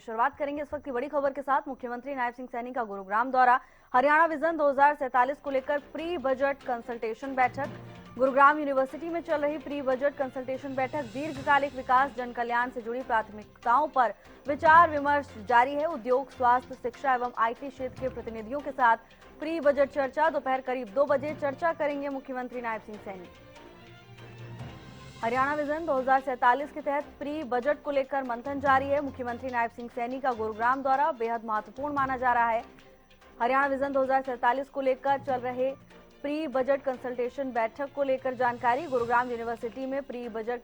शुरुआत करेंगे इस वक्त की बड़ी खबर के साथ। मुख्यमंत्री नायब सिंह सैनी का गुरुग्राम दौरा, हरियाणा विजन 2047 को लेकर प्री बजट कंसल्टेशन बैठक। गुरुग्राम यूनिवर्सिटी में चल रही प्री बजट कंसल्टेशन बैठक, दीर्घकालिक विकास जन कल्याण से जुड़ी प्राथमिकताओं पर विचार विमर्श जारी है। उद्योग, स्वास्थ्य, शिक्षा एवं IT क्षेत्र के प्रतिनिधियों के साथ प्री बजट चर्चा। दोपहर करीब 2 बजे चर्चा करेंगे मुख्यमंत्री नायब सिंह सैनी। हरियाणा विजन 2047 के तहत प्री बजट को लेकर मंथन जारी है। मुख्यमंत्री नायब सिंह सैनी का गुरुग्राम दौरा बेहद महत्वपूर्ण माना जा रहा है। हरियाणा विजन 2047 को लेकर चल रहे प्री बजट कंसल्टेशन बैठक को लेकर जानकारी। गुरुग्राम यूनिवर्सिटी में प्री बजट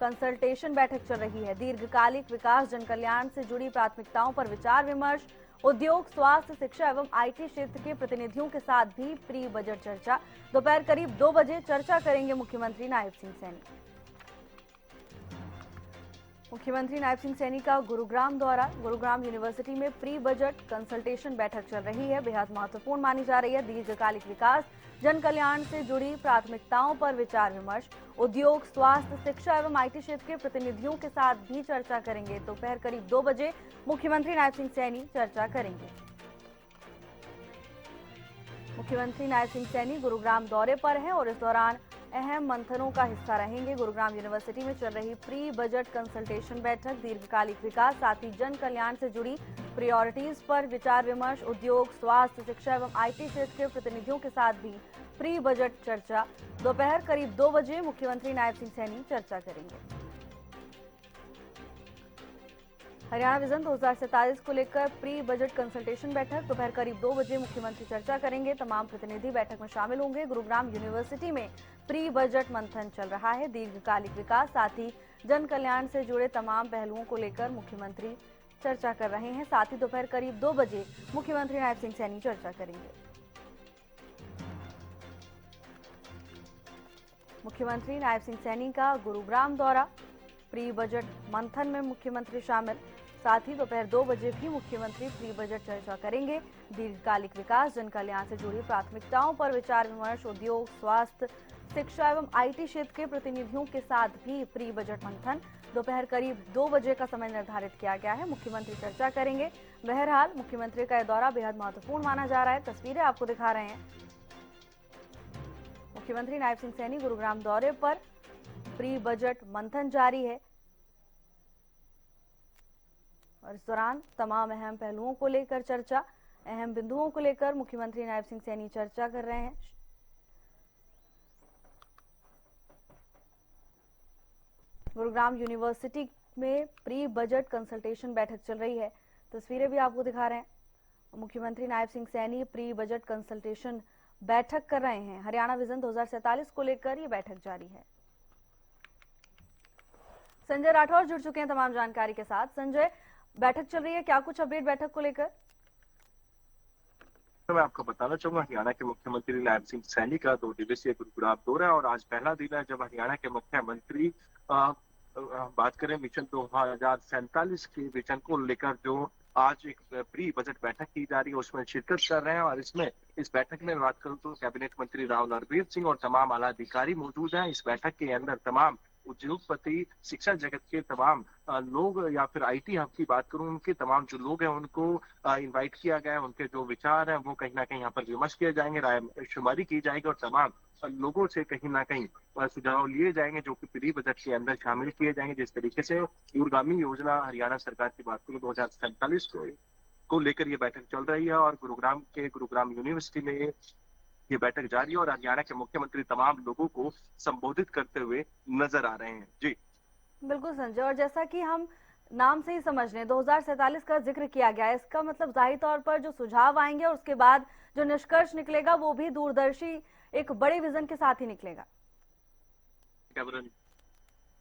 कंसल्टेशन बैठक चल रही है। दीर्घकालिक विकास जन कल्याण से जुड़ी प्राथमिकताओं पर विचार विमर्श। उद्योग, स्वास्थ्य, शिक्षा एवं IT क्षेत्र के प्रतिनिधियों के साथ भी प्री बजट चर्चा। दोपहर करीब 2 बजे चर्चा करेंगे मुख्यमंत्री नायब सिंह सैनी। मुख्यमंत्री नायब सिंह सैनी का गुरुग्राम दौरा, गुरुग्राम यूनिवर्सिटी में प्री बजट कंसल्टेशन बैठक चल रही है, बेहद महत्वपूर्ण मानी जा रही है। दीर्घकालिक विकास जन कल्याण से जुड़ी प्राथमिकताओं पर विचार विमर्श। उद्योग, स्वास्थ्य, शिक्षा एवं IT क्षेत्र के प्रतिनिधियों के साथ भी चर्चा करेंगे। दोपहर करीब 2 बजे मुख्यमंत्री नायब सिंह सैनी चर्चा करेंगे। मुख्यमंत्री नायब सिंह सैनी गुरुग्राम दौरे पर हैं और इस दौरान अहम मंथनों का हिस्सा रहेंगे। गुरुग्राम यूनिवर्सिटी में चल रही प्री बजट कंसल्टेशन बैठक, दीर्घकालिक विकास, साथ ही जन कल्याण से जुड़ी प्रायोरिटीज पर विचार विमर्श। उद्योग, स्वास्थ्य, शिक्षा एवं IT क्षेत्र के प्रतिनिधियों के साथ भी प्री बजट चर्चा। दोपहर करीब 2 बजे मुख्यमंत्री नायब सिंह सैनी चर्चा करेंगे। हरियाणा विजन 2047 को लेकर प्री बजट कंसल्टेशन बैठक, दोपहर करीब 2 बजे मुख्यमंत्री चर्चा करेंगे। तमाम प्रतिनिधि बैठक में शामिल होंगे। गुरुग्राम यूनिवर्सिटी में प्री बजट मंथन चल रहा है। दीर्घकालिक विकास, साथ ही जन कल्याण से जुड़े तमाम पहलुओं को लेकर मुख्यमंत्री चर्चा कर रहे हैं। साथ ही दोपहर करीब 2 बजे मुख्यमंत्री नायब सिंह सैनी चर्चा करेंगे। मुख्यमंत्री नायब सिंह सैनी का गुरुग्राम दौरा, प्री बजट मंथन में मुख्यमंत्री शामिल। साथ ही दोपहर 2 बजे भी मुख्यमंत्री प्री बजट चर्चा करेंगे। दीर्घकालिक विकास जन कल्याण से जुड़ी प्राथमिकताओं पर विचार विमर्श। उद्योग, स्वास्थ्य, शिक्षा एवं IT क्षेत्र के प्रतिनिधियों के साथ भी प्री बजट मंथन। दोपहर करीब 2 बजे का समय निर्धारित किया गया है, मुख्यमंत्री चर्चा करेंगे। बहरहाल मुख्यमंत्री का यह दौरा बेहद महत्वपूर्ण माना जा रहा है। तस्वीरें आपको दिखा रहे हैं। मुख्यमंत्री नायब सिंह सैनी गुरुग्राम दौरे पर, प्री बजट मंथन जारी है और इस दौरान तमाम अहम पहलुओं को लेकर चर्चा, अहम बिंदुओं को लेकर मुख्यमंत्री नायब सिंह सैनी चर्चा कर रहे हैं। गुरुग्राम यूनिवर्सिटी में प्री बजट कंसल्टेशन बैठक चल रही है, तस्वीरें भी आपको दिखा रहे हैं। मुख्यमंत्री Nayab Singh Saini pre budget consultation बैठक कर रहे हैं। हरियाणा विजन 2047 को लेकर ये बैठक जारी है। संजय राठौर जुड़ चुके हैं तमाम जानकारी के साथ। संजय, बैठक चल रही है, क्या कुछ अपडेट बैठक को लेकर? तो मैं आपको बताना चाहूंगा, हरियाणा के मुख्यमंत्री नायब सिंह सैनी का 2 दिवसीय गुरुग्राम दौरा है और आज पहला दिन है जब हरियाणा के मुख्यमंत्री बात करें मिशन 2047 के विजन को लेकर जो आज एक प्री बजट बैठक की जा रही है उसमें शिरकत कर रहे हैं। और इस बैठक में बात करूं तो कैबिनेट मंत्री राव नरवीर सिंह और तमाम आला अधिकारी मौजूद हैं। इस बैठक के अंदर तमाम उद्योगपति, शिक्षा जगत के तमाम लोग, या फिर IT हब की बात करूं, उनके तमाम जो लोग हैं उनको इनवाइट किया गया है। उनके जो विचार हैं वो कहीं ना कहीं यहाँ पर विमर्श किए जाएंगे, राय शुमारी की जाएगी और तमाम लोगों से कहीं ना कहीं सुझाव लिए जाएंगे जो कि प्री बजट के अंदर शामिल किए जाएंगे। जिस तरीके से दूरगामी योजना हरियाणा सरकार की बात करूं 2047 को लेकर ये बैठक चल रही है और गुरुग्राम यूनिवर्सिटी में ये बैठक जारी है और हरियाणा के मुख्यमंत्री तमाम लोगों को संबोधित करते हुए नजर आ रहे हैं। जी बिल्कुल संजय, और जैसा कि हम नाम से ही समझ लें 2047 का जिक्र किया गया है, इसका मतलब जाहिर तौर पर जो सुझाव आएंगे और उसके बाद जो निष्कर्ष निकलेगा वो भी दूरदर्शी एक बड़े विजन के साथ ही निकलेगा।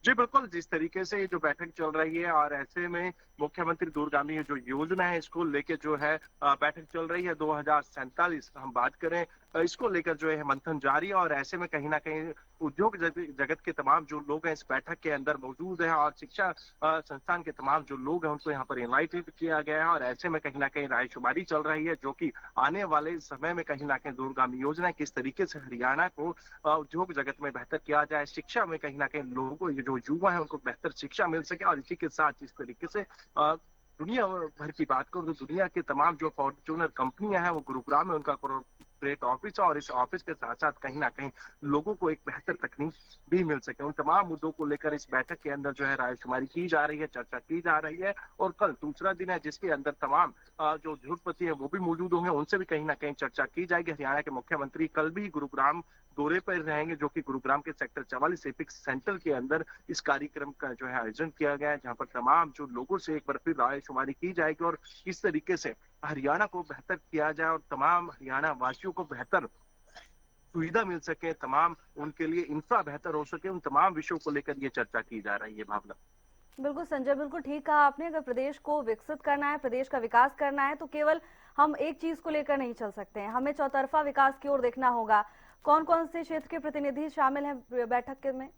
जी बिल्कुल, जिस तरीके से जो बैठक चल रही है और ऐसे में मुख्यमंत्री दूरगामी जो योजना है इसको लेकर जो है बैठक चल रही है 2047 हम बात करें, इसको लेकर जो है मंथन जारी है और ऐसे में कहीं ना कहीं उद्योग जगत के तमाम जो लोग हैं इस बैठक के अंदर मौजूद हैं और शिक्षा संस्थान के तमाम जो लोग हैं उनको यहाँ पर इनवाइटेड किया गया है और ऐसे में कहीं ना कहीं रायशुमारी चल रही है जो कि आने वाले समय में कहीं ना कहीं दूरगामी योजना किस तरीके से हरियाणा को उद्योग जगत में बेहतर किया जाए, शिक्षा में कहीं ना कहीं लोगों को, जो युवा है उनको बेहतर शिक्षा मिल सके और इसी के साथ जिस तरीके से दुनिया भर की बात करूं तो दुनिया के तमाम जो फॉर्च्यूनर कंपनियां हैं वो गुरुग्राम में उनका कॉर्पोरेट ऑफिस है, और इस ऑफिस के साथ साथ कहीं ना कहीं लोगों को एक बेहतर तकनीक भी मिल सके, उन तमाम मुद्दों को लेकर इस बैठक के अंदर जो है रायशुमारी की जा रही है, चर्चा की जा रही है। और कल दूसरा दिन है जिसके अंदर तमाम जो उद्योगपति है वो भी मौजूद होंगे, उनसे भी कहीं ना कहीं चर्चा की जाएगी। हरियाणा के मुख्यमंत्री कल भी गुरुग्राम दौरे पर रहेंगे, जो कि गुरुग्राम के सेक्टर 44 एपिक सेंटर के अंदर इस कार्यक्रम का जो है आयोजन किया गया है, जहां पर तमाम जो लोगों से एक बार फिर रायशुमारी की जाएगी और किस तरीके से हरियाणा को बेहतर किया जाए और तमाम हरियाणा वासियों को बेहतर सुविधा मिल सके, तमाम उनके लिए इंफ्रा बेहतर हो सके, उन तमाम विषयों को लेकर ये चर्चा की जा रही है। भावना, बिल्कुल संजय, बिल्कुल ठीक कहा आपने। अगर प्रदेश को विकसित करना है, प्रदेश का विकास करना है, तो केवल हम एक चीज को लेकर नहीं चल सकते हैं, हमें चौतरफा विकास की ओर देखना होगा। कौन कौन से क्षेत्र के प्रतिनिधि शामिल हैं बैठक में?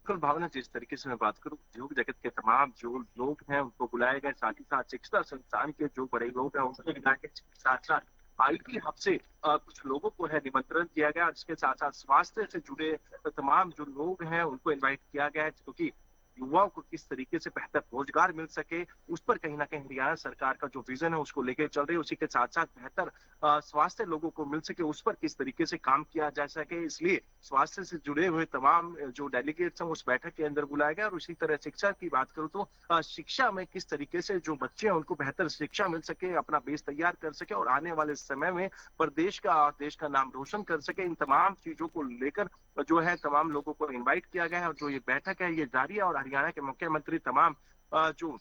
बिल्कुल भावना, जिस तरीके से मैं बात करूं, उद्योग जगत के तमाम जो लोग हैं उनको बुलाए गए, साथ ही साथ शिक्षा संस्थान के जो बड़े लोग हैं उनको बुलाए गए, साथ साथ आईटी हब से कुछ लोगों को है निमंत्रण दिया गया, इसके साथ साथ स्वास्थ्य से जुड़े तमाम जो लोग हैं उनको इनवाइट किया गया है, क्योंकि युवाओं को किस तरीके से बेहतर रोजगार मिल सके उस पर कहीं ना कहीं हरियाणा सरकार का जो विजन है उसको लेकर चल रही है। उसी के साथ साथ बेहतर स्वास्थ्य लोगों को मिल सके उस पर किस तरीके से काम किया जा सके, इसलिए स्वास्थ्य से जुड़े हुए तमाम जो डेलीगेट्स हैं उस बैठक के अंदर बुलाया गया। और उसी तरह शिक्षा की बात करूं तो शिक्षा में किस तरीके से जो बच्चे हैं उनको बेहतर शिक्षा मिल सके, अपना बेस तैयार कर सके और आने वाले समय में प्रदेश का और देश का नाम रोशन कर सके, इन तमाम चीजों को लेकर जो है तमाम लोगों को इनवाइट किया गया है। और जो ये बैठक है ये जारी है और हरियाणा के मुख्यमंत्री तमाम जो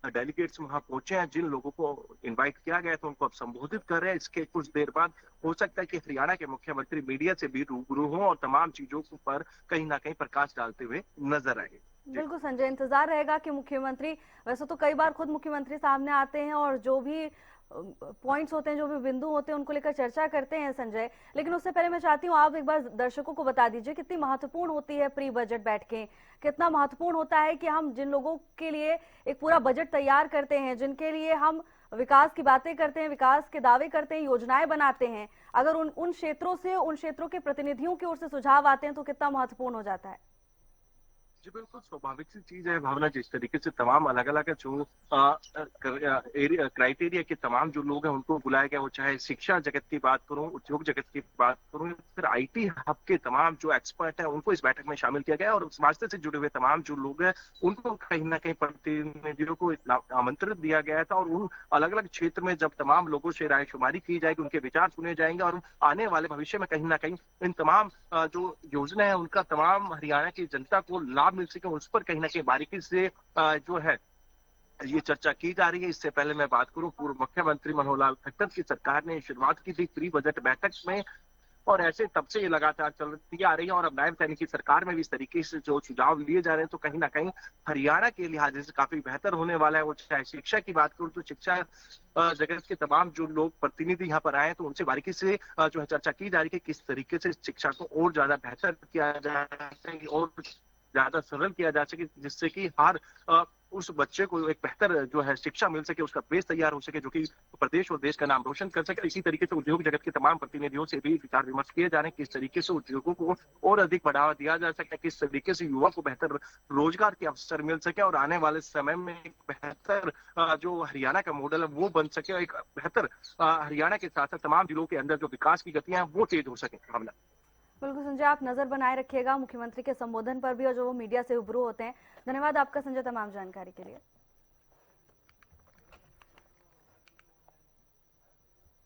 डेलीगेट्स वहां पहुंचे हैं, जिन लोगों को इनवाइट किया गया था उनको अब संबोधित कर रहे हैं। इसके कुछ देर बाद हो सकता है कि हरियाणा के मुख्यमंत्री मीडिया से भी रूबरू हों और तमाम चीजों पर कहीं ना कहीं प्रकाश डालते हुए नजर आए। बिल्कुल संजय, इंतजार रहेगा कि मुख्यमंत्री, वैसे तो कई बार खुद मुख्यमंत्री सामने आते हैं और जो भी पॉइंट्स होते हैं, जो भी बिंदु होते हैं, उनको लेकर चर्चा करते हैं संजय। लेकिन उससे पहले मैं चाहती हूँ आप एक बार दर्शकों को बता दीजिए कितनी महत्वपूर्ण होती है प्री बजट बैठकें, कितना महत्वपूर्ण होता है कि हम जिन लोगों के लिए एक पूरा बजट तैयार करते हैं, जिनके लिए हम विकास की बातें करते हैं, विकास के दावे करते हैं, योजनाएं बनाते हैं, अगर उन क्षेत्रों से, उन क्षेत्रों के प्रतिनिधियों की ओर से सुझाव आते हैं तो कितना महत्वपूर्ण हो जाता है। जी बिल्कुल स्वाभाविक सी चीज है भावना, जिस तरीके से तमाम अलग अलग जो क्राइटेरिया के तमाम जो लोग हैं उनको बुलाया गया, वो चाहे शिक्षा जगत की बात करूं, उद्योग जगत की बात करूं, फिर आईटी हब के तमाम जो एक्सपर्ट हैं उनको इस बैठक में शामिल किया गया और स्वास्थ्य से जुड़े हुए तमाम जो लोग हैं उनको कहीं ना कहीं प्रतिनिधियों को आमंत्रित दिया गया था। और उन अलग अलग क्षेत्र में जब तमाम लोगों से रायशुमारी की जाएगी, उनके विचार सुने जाएंगे और आने वाले भविष्य में कहीं ना कहीं इन तमाम जो योजना है उनका तमाम हरियाणा की जनता को लाभ मिल सके, उस पर कहीं ना कहीं बारीकी से जो है ये चर्चा की जा रही है। इससे पहले मैं बात करूं, पूर्व मुख्यमंत्री मनोहर लाल खट्टर की सरकार ने शुरुआत की थी प्री बजट बैठक में और ऐसे तब से ये लगातार चलती आ रही है और अब नायब सैनिक की सरकार में भी इस तरीके से जो सुझाव लिए जा रहे हैं तो कहीं ना कहीं हरियाणा के लिहाज से काफी बेहतर होने वाला है। वो चाहे शिक्षा की बात करूं तो शिक्षा जगत के तमाम जो लोग प्रतिनिधि यहाँ पर आए तो उनसे बारीकी से जो है चर्चा की जा रही है कि किस तरीके से शिक्षा को और ज्यादा बेहतर किया जा सके और ज्यादा सरल किया जा सके, जिससे कि हर उस बच्चे को एक बेहतर जो है शिक्षा मिल सके, उसका बेस तैयार हो सके, जो कि प्रदेश और देश का नाम रोशन कर सके। इसी तरीके से उद्योग जगत के तमाम प्रतिनिधियों से भी विचार विमर्श किए जा रहे हैं किस तरीके से उद्योगों को और अधिक बढ़ावा दिया जा सकता है, किस तरीके से युवा को बेहतर रोजगार के अवसर मिल सके और आने वाले समय में एक बेहतर जो हरियाणा का मॉडल है वो बन सके और एक बेहतर हरियाणा के साथ साथ तमाम जिलों के अंदर जो विकास की गतियां हैं वो तेज हो सके। भावना, बिल्कुल संजय, आप नजर बनाए रखिएगा मुख्यमंत्री के संबोधन पर भी और जो वो मीडिया से रूबरू होते हैं। धन्यवाद आपका संजय तमाम जानकारी के लिए।